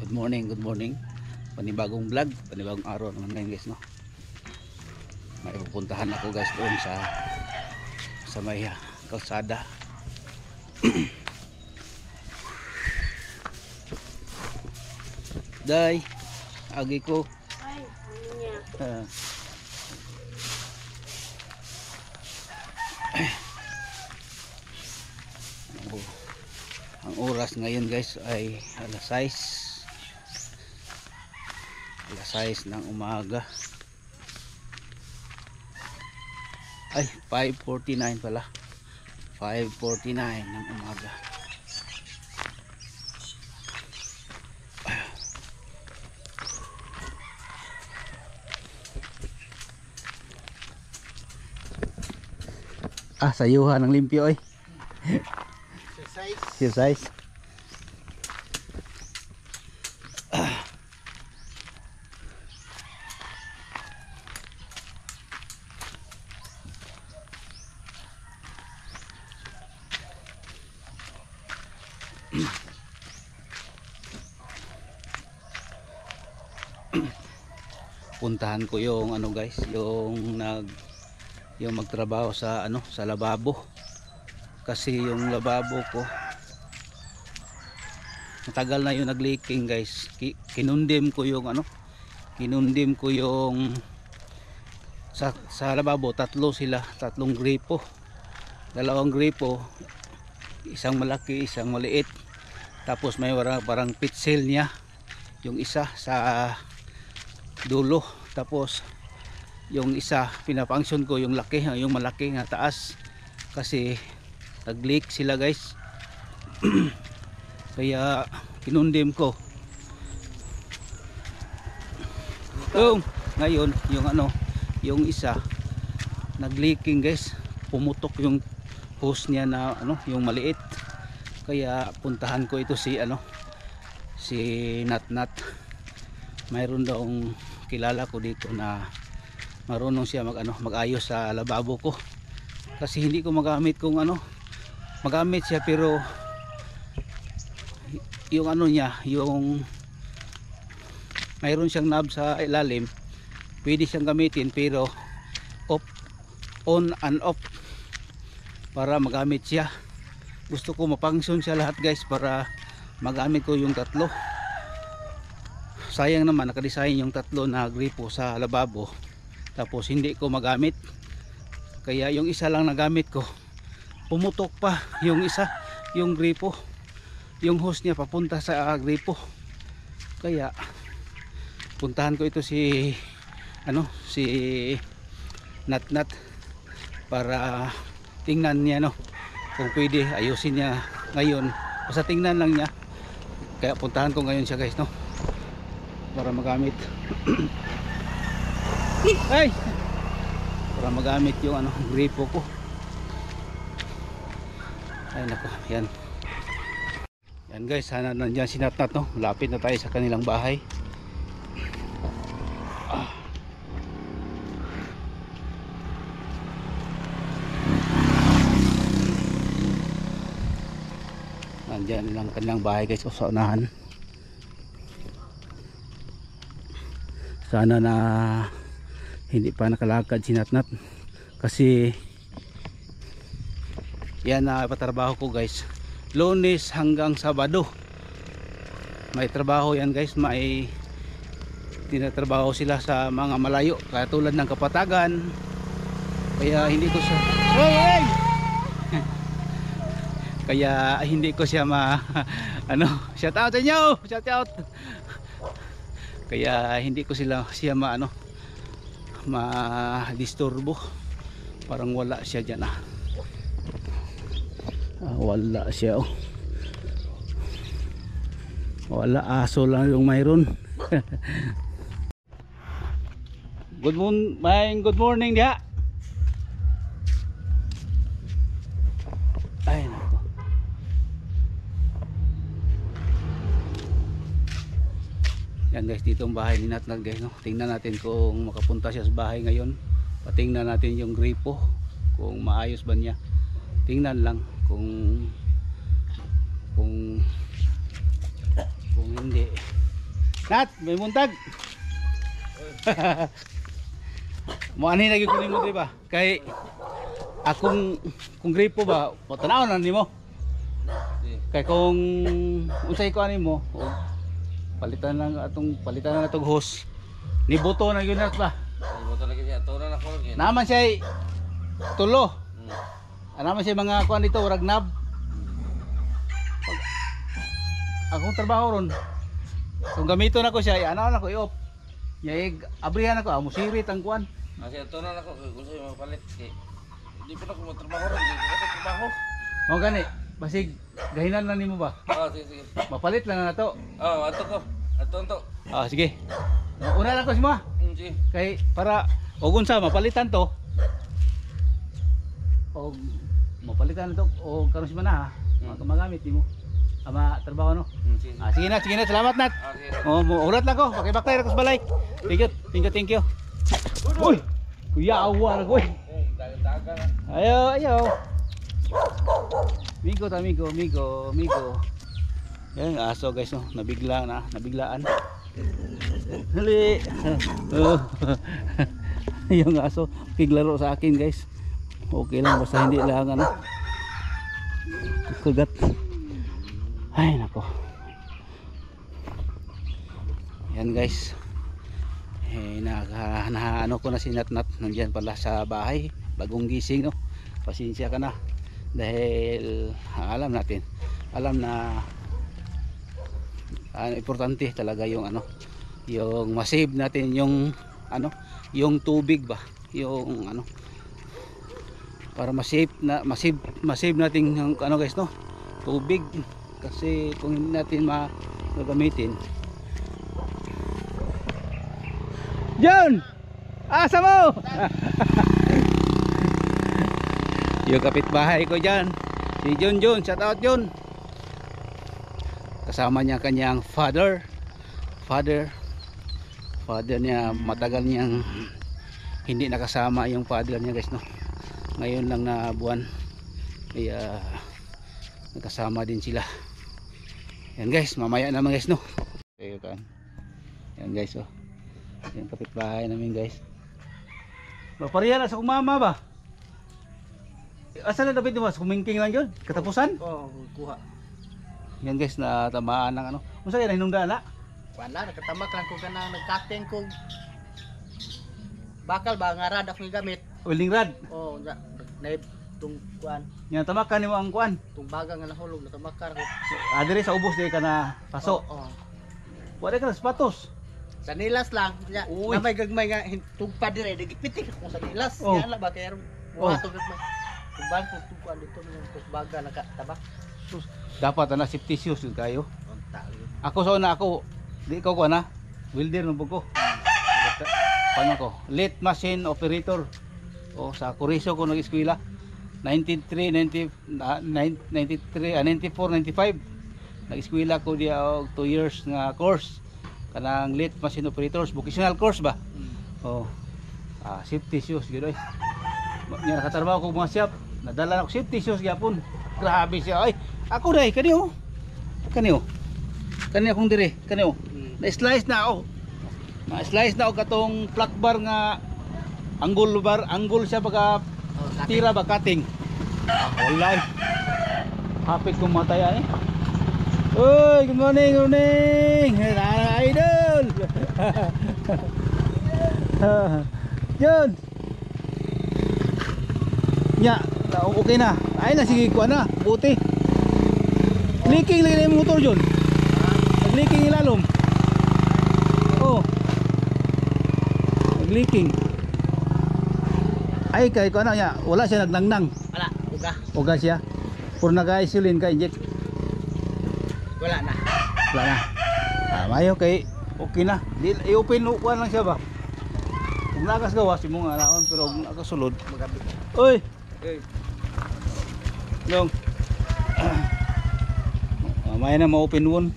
Good morning, good morning. Panibagong vlog, panibagong araw naman ngayon guys, no. May pupuntahan ako guys doon sa may kalsada. Day, agi ko. Ay, ano niya? Ang oras ngayon guys ay alas 6 ng umaga. Ay 5:49 pala, 5:49 ng umaga. Sayuhan ng limpyo ay. Exercise. Puntahan ko yung ano guys, yung magtrabaho sa sa lababo. Kasi yung lababo ko matagal na yung nag-leaking guys. Kinundim ko yung sa lababo, tatlong gripo. Dalawang gripo, isang malaki, isang maliit. Tapos may parang pitsil niya yung isa sa dulo. Tapos yung isa pinapangsyon ko yung malaki nga taas kasi nag-leak sila guys. Kaya kinundim ko. Ngayon yung isa nag-leaking guys. Pumutok yung hose niya na yung maliit. Kaya puntahan ko ito si Natnat. Mayroon daw kilala ko dito na marunong siya mag-ayos sa lababo ko. Kasi hindi ko magamit magamit siya, pero yung niya, yung mayroon siyang knob sa ilalim, pwede siyang gamitin, pero on and off para magamit siya. Gusto ko mapangsyon siya lahat guys para magamit ko yung tatlo. Sayang naman nakadesign yung tatlo na gripo sa lababo, tapos hindi ko magamit. Kaya yung isa lang nagamit ko, pumutok pa yung isa, yung gripo, yung hose niya papunta sa gripo. Kaya puntahan ko ito si Natnat para tingnan niya kung pwede ayusin niya ngayon. Basta tingnan lang niya. Kaya puntahan ko ngayon siya guys para magamit. Ay! Para magamit yung gripo ko. Ay nako, yan guys, sana nandiyan si Natnat Lapit na tayo sa kanilang bahay. Nandiyan lang kanilang bahay guys, sa unahan. Sana na hindi pa nakalakad si Natnat kasi yan na patrabaho ko guys, Lunes hanggang Sabado may trabaho yan guys. May tinatrabaho sila sa mga malayo katulad ng Kapatagan. Kaya hindi ko siya kaya hindi ko siya shout out sa inyo, shout out. Kaya hindi ko siya ma-disturbo. Parang wala siya dyan wala siya wala, aso lang yung mayroon. Good morning dia. Ay nako. Yan guys, dito ang bahay ni Natnat guys Tingnan natin kung makapunta siya sa bahay ngayon. Patingnan natin yung gripo kung maayos ba niya. Tingnan lang kung hindi Nat, may muntag. Mo ani lagi kunin mo di ba? Kay akong kung gripo ba, tanaw na nimo. Kay kung unsay ko ani mo, palitan na atong hose. Ni buto na gyud nat ba. Buto lagi siya. Tunan ako lagi. Naman siya tulo. Naman siya mga kuan dito urag nab. Akong trabaho ron. Kung gamiton ako siya, ana na ko i-off. Yaig abrihan ako, musirit ang kuan. Kasi tunan ako kung sa'yo mapalit. Hindi pa ako matrabaho ron. Hindi ko trabaho. Mo gani, basig gahinan na nimo ba? Sige. Mapalit lang na to. Ato ko. Ato. Sige. Una lang ko si mo. Sige. Kay para og unsa mapalitan to. Og mapalitan to o karon si mana ha. Magamit nimo. Ama trabaho no. Sige. Sige na, salamat nat. Sige. Urat lang ko, pakibaktay ra ko sa balay. Thank you. Uy. Kuya awa ra ko. Daga na. Ayo. Migo. Yan aso guys no, nabiglaan. Hali. Yung aso piglaro sa akin guys. Okay lang basta hindi lang ano. Kagat. Ay nako. Yan guys. Ano ko na si Nat nandiyan pala sa bahay, bagong gising no. Pasensya ka na dahil alam na importante talaga yung yung masave natin yung yung tubig ba, yung para masave natin yung guys no, tubig kasi kung hindi natin magamitin. John! Asa mo? Yung kapitbahay ko dyan, si John, shout out John. Kasama niya kanyang father niya, matagal niyang hindi nakasama yung father niya guys no. Ngayon lang na buwan kaya nakasama din sila. Yan guys, mamaya naman guys no. Yan guys oh. Yung kapitbahay namin guys. Mapariya na sa kumama ba? Asa na dapat mo? Kumingking lang yun? Katapusan? Oo, kuha. Yan guys, natamaan ng Unsa yan, hinungdaan na? Wala, nakatamak lang ko ka na nagkating ko. Bakal ba, nga rad ako yung gamit. Welding rod? Oo, naib itong kuan. Yan, tamakan mo ang kuan. Itong baga nga nahulog, natamakan ko. Adire sa ubos di ka na paso. Oo. Wala ka na sapatos. Sa nilas lang. Uy. Na may gagmay nga, tugpa dire, nagipitik ako sa nilas. Oh. Yan lang ba, kaya mga itong gagmay. Tumbang ko itong kuan dito, itong baga nakatabak. Dapat na safety shoes yun kayo. Unta. Ako sa una di ko kuan na. Welder no ko. Paano ko? Late machine operator. O sa Corizo ko nag-eskwela. 94, 95. Nag-eskwela ko dia og 2 years nga course. Kanang late machine operators, vocational course ba? Safety shoes gyud oy. Nya nakatrabaho ko mga shop, nadala na ko safety shoes gyapon. Grabe siya ay. Ako dai kani oh. Kani akong dire, kani oh. Na-slice na ako. Na-slice na ako katong flat bar nga angle siya pagka tira ba cutting. Wala. Hapit kong mataya eh. Uy, good morning. Idol. Yun. Nya, okay na. Ay na sige ko na, buti. Leaking lagi yung motor John. Nag-leaking ilalom. Oh. Nag-leaking. Ay kay ko nya, wala siya nagnangnang. Wala, Uga siya. Puro nag-isolin ka inject. Wala na. Mayo kay okay na. Di i-open kuan lang siya ba. Kung nakas gawas mo nga naon pero kung nakasulod Magabi. Oy. Okay. Long. May na ma-open one.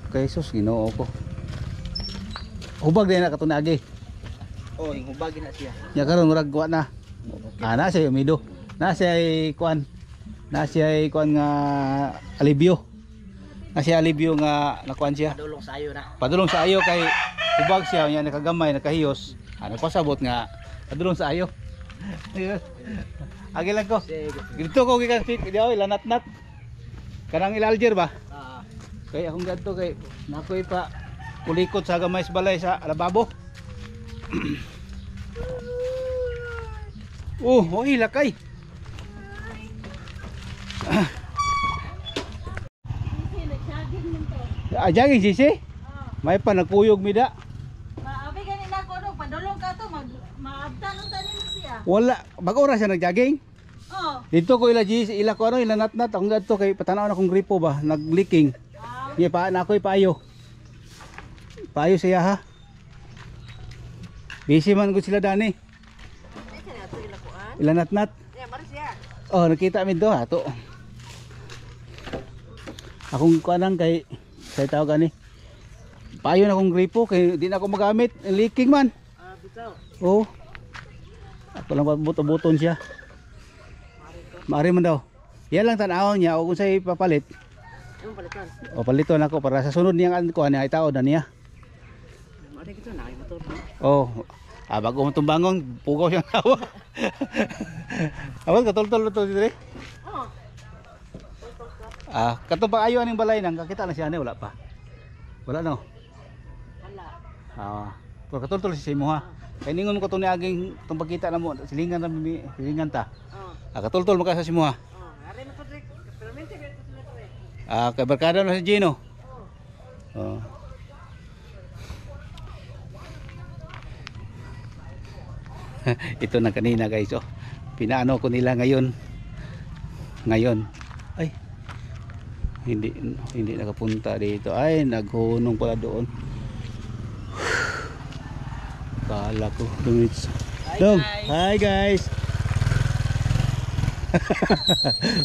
Kay sus Ginoo ko. Hubag din na katunagi. Oh, yung hubagin na siya. Nya karon murag kuan na. Na siya umido. Na siya kuan. Na siya kuan nga alibyo. Kasi alibyo nga nakuan siya. Padulong sayo na. Padulong sa ayo kay ubag siya nya nakagamay nakahiyos. Nagpasabot nga padulong sa ayo. Agi lang ko. Sige. Dito ko gikan fit di oy lanat-nat. Kanang ilaljer ba? Ah. Kay akong gadto kay nakoy pa kulikot sa gamay sa balay sa lababo. Lakay. Jogging sisi? May pa nagkuyog mida. Maabi ganin ako no, padulong ka to, maabtan ang tanin siya. Wala, bago oras siya nagjogging. Oh, Dito ko ila ko ano, ila natnat akong gadto kay patanaw na akong gripo ba, nagleaking. Di pa na ako'y paayo. Paayo siya ha. Busy man gud sila dani. Ila natnat. Oh, nakita mi do ha to. Akong kuanang kay tawag gani. Payo na akong gripo kay di na ako magamit, leaking man. Ah, bitaw. Oh. Ako lang buto-buton siya. Maari man daw. Yan lang tanawon niya o kung sa'y papalit. Yung palitan. O paliton ako para sa sunod niyang kuha niya itaod na niya. Mari kita na motor. Oh. Bago mo tumbangon, pugaw siyang tawa. Awan katol-tol to dire. Oh. Katong pang ayo aning balay nang kakita na siya ani wala pa. Wala no. Wala. Pero katol-tol si mo ha. Kay ningon ko to ni aging tong pagkita na mo silingan ta. Oh. Katol-tol mo ka sa si mo ha. Oh, ari mo to dik. Permente beto sila to. Kay barkada na si Gino. Oh. Ito na kanina guys, oh. Pinaano ko nila ngayon. Ay. Hindi nakapunta dito. Ay, naghunong pala doon. Kala ko. Dong. Hi guys.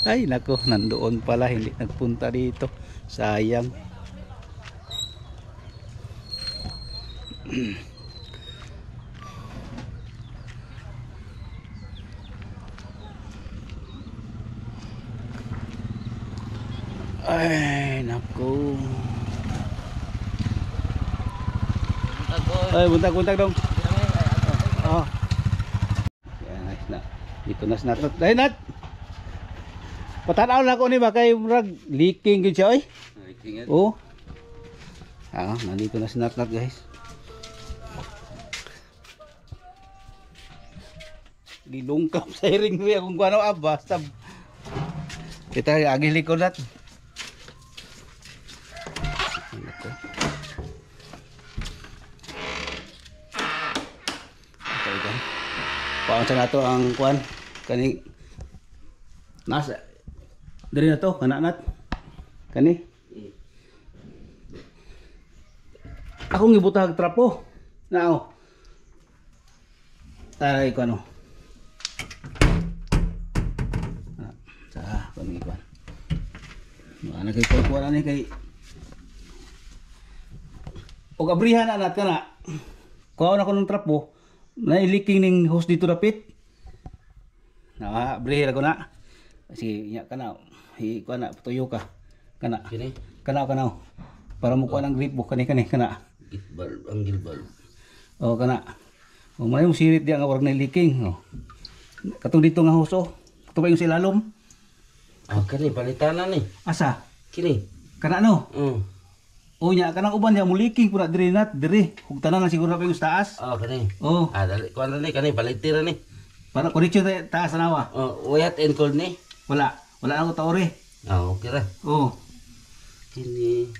Ay, nako, nandoon pala, hindi nagpunta dito. Sayang. Ay, nako. Ay, buntag dong. Oh. Yan, nice na. Dito na snatot. Dahil nat. Patanaw na ko ni ba kay murag leaking gyud siya oy. Oh. Nandito na snatot guys. Dilungkap sa iring ko kung kuano basta. Kita agi likod nat. Paon sa nato ang kuan kani nasa diri na to kananat kani akong gibutag trapo nao taray ko ano sa kami kuan ana kay kuan ani kay og abrihan anat kana kuha na ko ng trapo na leaking ning hose dito dapit. Brihir ko na. Sige, nya kana. Kuha na tuyo ka. Kana. Kini. Kana. Para mo kuha ng grip book kani kana. Gilbal, ang gilbal. Oh, kana. O may mo sirit diya nga warag na leaking, oh. Katong dito nga hose, oh. Kato ba yung silalom? Kani palitanan ni. Asa? Kini. Kana no. O nya kanang uban niya mo leaking pura diri ug tanan na siguro pa yung taas. Kani. Oh. Dali kuan ni kani palitira ni. Para connection taas na nawa. Wet and cold ni. Wala ako taori. Okay ra. Oh. Kini.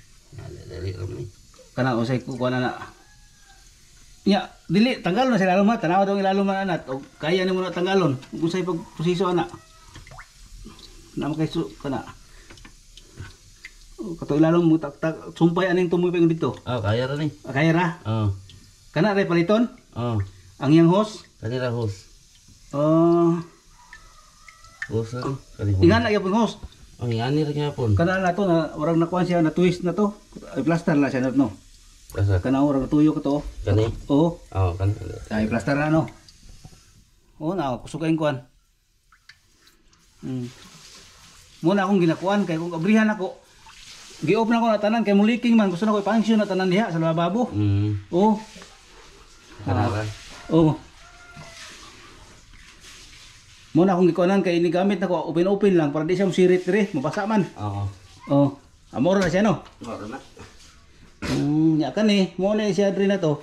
Dali ram ni. Kana usay ko kuha na. Nya dili tanggalon na sila lumat tanaw daw ilalom na anat o kaya nimo na tanggalon kung say pag proseso ana. Na makay kana. Kato ilalom mo tak sumpay aning tumoy pa yung dito. Kaya ra ni. Kaya ra. Kana ray paliton? Ang yang hose? Kani ra hose. Hose ra. Kani. Ingan na yung hose. Ingani ra gyapon. Kana na to na warang nakuha siya na twist na to. Ay plaster na siya no. Asa? Kana warang tuyo ka to. Kani. Oo. Kani. Ay plaster na no. Na kusukain kuan. Muna akong ginakuan kay kung abrihan ako Gi-off na ko na tanan kay muliking man gusto na ko i-function na tanan diha sa lababo. Oh. Hararan. Oh. Muna akong gikuanan kay ini gamit na ko open lang para di siya musirit dire, mabasa man. Oo. Oh. Amor na siya no. Moro na. Nya kani mo na siya dire na to.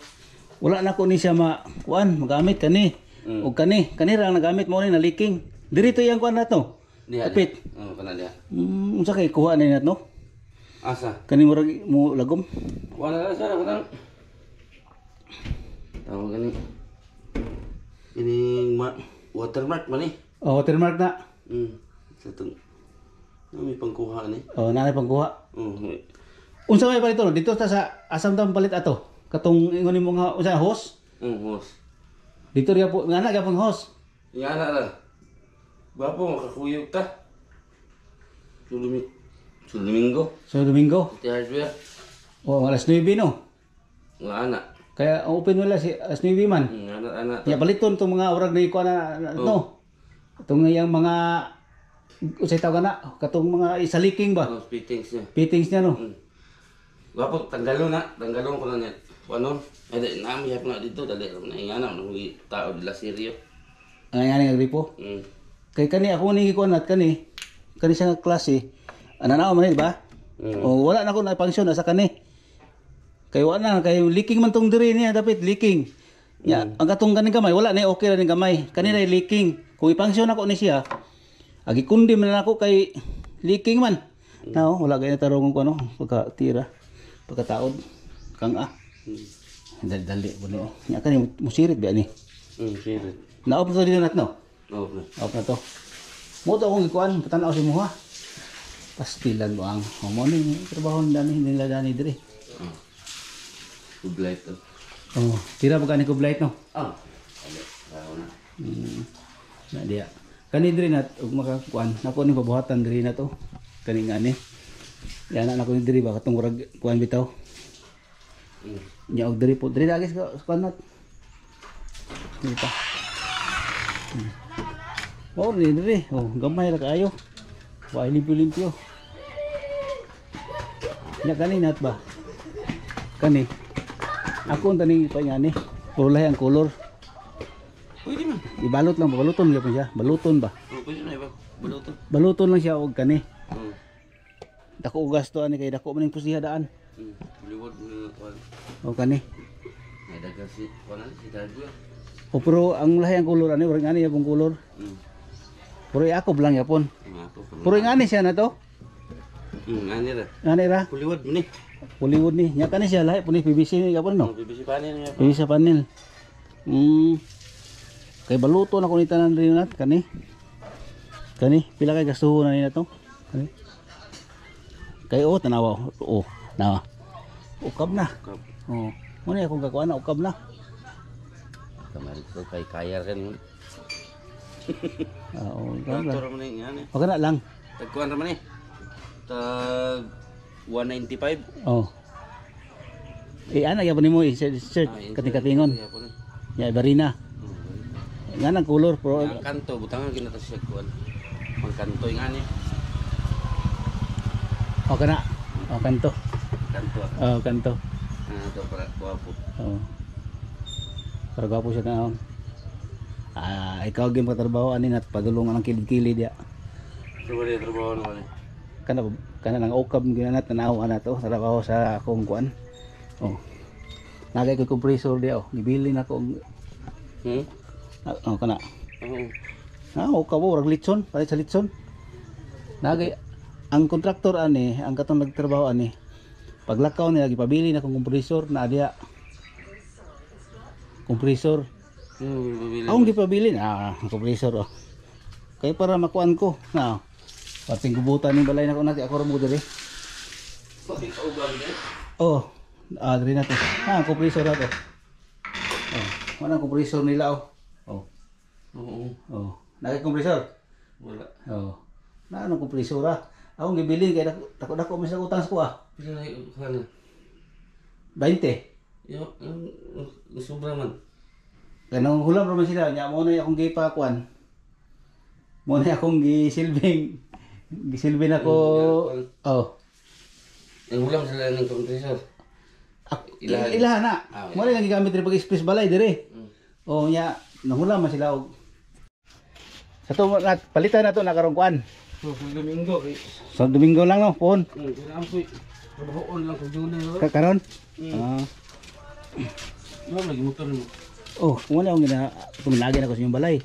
Wala na ko ni siya magamit kani. O kani ra nagamit mo ni na leaking. Diri to yang kuan na to. Kapit. Oo, kana diha. Unsa kay kuha na nat no? Asa? Kani mo lagom. Wala na sana kanang. Tawag gani. Ini watermark man eh. Oh, watermark na. Sa tong may pangkuha ni. Oh, nanay pangkuha. Oo. Unsa may palit no? Dito ta sa asam ta palit ato. Katong ingon nimo nga unsa hose? Hos. Dito riya po ngana gyapon hose. Yan na lang. Bapo makakuyog ta. Domingo. So Domingo. Ti hardware. Oh, alas 9 no. Nga ana. Kaya ang open wala si alas 9 man. Ana. Ya baliton tong mga urag na iko na no. Itong yang mga usay tawag na katong mga isaliking ba? Fittings niya. Fittings niya no. Bapo tanggalon ko na niya. Ano? Ay nami hap na dito dali na ingana mo tao dila seryo. Ang nga gripo. Kay kani ako ni ko nat kani siya nga klase. Ananaw man ba? O wala na ko na function sa kani. Kay wala na kay leaking man tong diri niya dapat leaking. Ya, ang katong kaning gamay wala na okay ra ning gamay. Kani na leaking. Kung i-function ako ni siya, agi kundi man ako kay leaking man. Now, wala gay tarungon ko ano, pagkataod kang dali mo ni. Nya kani musirit ba ni? Sirit. Na-off to dito nat no. Okay. Off na to. Mo to akong ikuan, patanaw si mo ha. Pastilan mo ang homoning trabaho nila dani dire. Kublight to. Oh, tira ba kani ko blight no? Na. Na dia. Kani dire nat ug makakuan, nako ni pabuhatan dire na to. Kani ngani. Yan na nako ni dire ba katong murag kuan bitaw. Nya og dire po dire lagi sa kuan nat. Dito. Oh, ni dire. Oh, gamay ra kaayo. Wa limpyo-limpyo. Nya kani nat ba? Kani. Ako tani pa ngani. Pulay ang color. Pwede man. Ibalot lang, baluton gyapon siya. Baluton ba? Pwede na iba. Baluto. Baluton lang siya og kani. Dako og gasto ani kay dako man ning pusiha daan. Buliwod mo kuan. O kani. May dagan si kuan si hardware. O pero ang lahi ang color ani, urang ani yapon color. Pero ako lang yapon. Pero ngani siya na to? Ani ra. Ngani ra? Buliwod mo ni. Hollywood ni. Nya kani siya lahi puni PVC ni yapon no. BBC panin niya. PVC panel. Kay baluton ako ni tanan rin nat kani. Kani pila kay gastuhon na nila to? Kani. Kay tanawa. Nawa. Ukab na. Oh. Mo ni akong kakuan na ukab na. Kamari ko kay kaya kan. Oo, Kantor man ni ani. okay na lang. Tagkuan ra man ni. Tag 195. Oh. Ana gyapon nimo i-search kating-katingon. Ya barina. Nga nang color pro. Ang kanto butangan kinata siya kuan. Ang kanto ngani. Okay na. Oh, kanto. Kanto. Oh, kanto. To para guwapo. Oh. Para gwapo siya na. Ikaw gyud magtrabaho ani nat padulong ang kilid-kilid ya. Pero wala trabaho naman. Kana nang ukab ginanat tanaw ana to trabaho sa akong kuan. Oh. Nagay ko compressor dia oh. Gibili na ko. Oh, kana. Ukab ora litson, para sa litson. Nagay ang kontraktor ani, ang katong nagtrabaho ani. Paglakaw nila gipabili na kong compressor na dia. Compressor. Akong gipabili na compressor oh. Kay para makuan ko. Na. Pating gubutan ni balay na ko nati ako ra mo diri. Oh, diri na to. Compressor na to. Oh, wala compressor nila oh. Oh. Oh. Nagay compressor? Wala. Oh. Na ano compressor ah? Akong gibili kay dako mas utang sa ko ah. Pila na kana? 20. Yo, sobra man. Kanang hulam ra man sila nya mo na akong gipakuan. Mo na akong gisilbing. Gisilbing ako. Oh. Ang ulam sila ng compressor. Ilahan. Ilahan na. Ah, Mo lang gigamit rin pag express balay dire. Oh nya nangulam man sila og sa to palitan na to na karong kuan. So, kung Domingo, Sa Domingo lang no, pon. kailangan po trabahoon lang kung June. Karon. Lagi motor mo. Oh, kung ano ang tuminagi na ko sa inyong balay.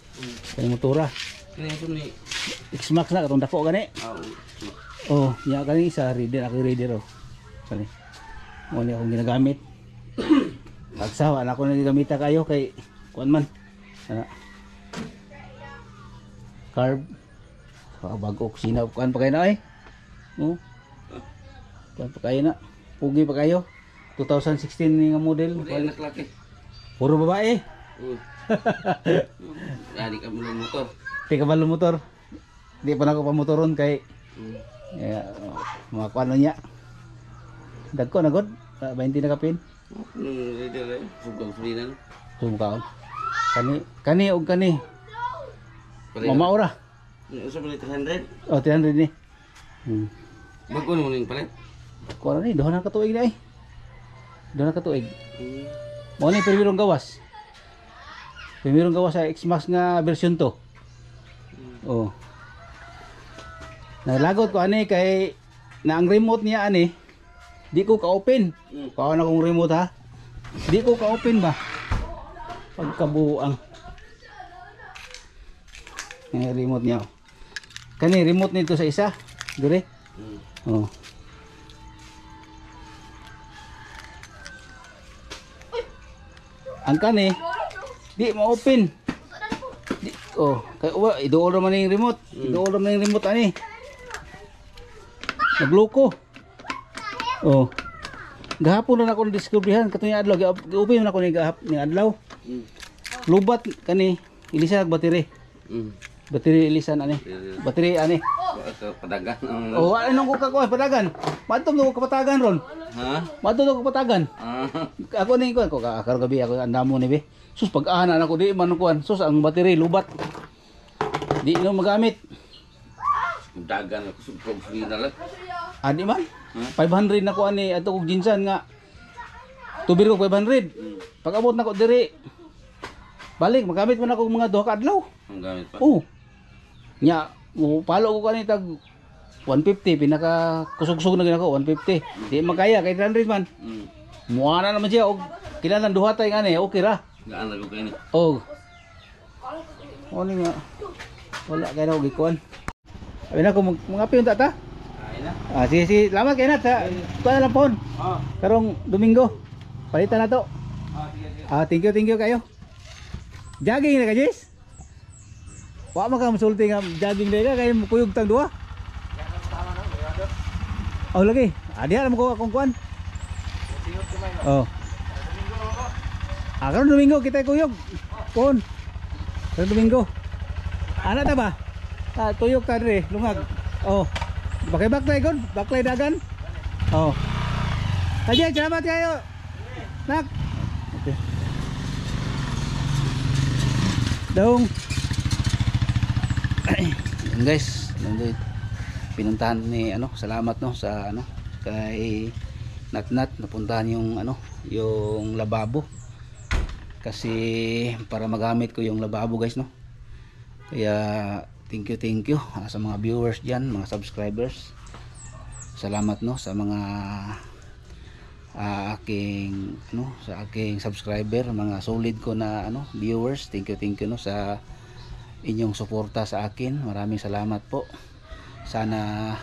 Kaya motora. Kaya ito ni... X-Max na katong dako gani. Oh, nya kani isa reader ako reader oh. Kani. Mo ni akong ginagamit. Pagsawa na ako nagigamita kayo kay kuan man. Ana. Carb. Bago kusina kuan pa kayo na eh. Oh. Kuan pa kayo na. Pugi pa kayo. 2016 ni nga model. Wala anak laki. Puro babae. Yari ka mo ng motor. Di ka balo motor. Di pa na ako pamotoron kay mga kuan niya. Dagko na god. 20 na kapin. Reader eh. Sugang free na. Sumukaon. Kani og kani. Mama ora. Sa palit 300. Oh, 300 ni. Bago mo ning palit. Kuan ni doon na katuig na eh. Doon na katuig. Mo ni primerong gawas. Primerong gawas sa X-Max nga version 2. Oh. Naglagot ko ani kay na ang remote niya ani di ko ka-open. Kaon akong remote ha. Di ko ka-open ba? Pagkabuang. Yung remote niya. Kani remote nito sa isa. Dire. Oh. Ang kani di ma-open. Oh, kay iduol man yung remote. Iduol man yung remote ani. Nagloko. Oh. Gahapon na ako diskubrihan katunya adlaw gi-open na ako ni adlaw. Lubat kani ilisan battery. Battery ilisan ani. Battery ani. Padagan. Oh, ano ko ka padagan? Madtom ko kapatagan ron. Ha? Madtom ko kapatagan. Ako ni ko kakar gabi ako andamo ni be. Sus pag-ana ako di man kuan. Sus ang battery lubat. Di no magamit. Dagan ako subog free na lang. Adi man. 500 na ko ani ato kog ginsan nga. Tubir ko 500. Pag abot na ko diri. Balik magamit man ako mga 2 ka adlaw. Ang gamit pa. Oh. Nya, palo ko kanita 150 pinaka kusog-kusog na ginako 150. Di makaya kay 300 man. Muana naman siya og kinalan duha tay ngani okay ra. Gaan ra ko kay ni. Oh. Ano nga? Wala kay na og ikuan. Abi na ko mga piyon ta. Ay na. Sige, salamat kay nat sa kuan lang pohon. Karong Domingo. Palitan na to. Sige. Thank you kayo. Jogging na ka, Jess? Wa man ka musulti nga jogging na ka kay kuyog tang duha. Oh lagi. Diha mo ko akong kuan. Oh. Karong Domingo kita kuyog. Pohon. Karong Domingo. Ana ta ba? Tuyok ta dire, lungag. Oh. Bakay baklay god, baklay dagan. Oh. Aja, salamat kayo. Nak. Okay. Daong. Yan guys, pinuntahan ni salamat no sa kay Natnat napuntahan yung yung lababo. Kasi para magamit ko yung lababo guys no. Kaya thank you sa mga viewers diyan, mga subscribers. Salamat no sa mga sa aking subscriber, mga solid ko na viewers. Thank you no sa inyong suporta sa akin. Maraming salamat po. Sana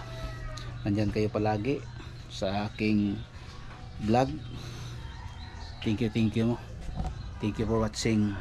nandyan kayo palagi sa aking vlog. Thank you mo. Thank you for watching.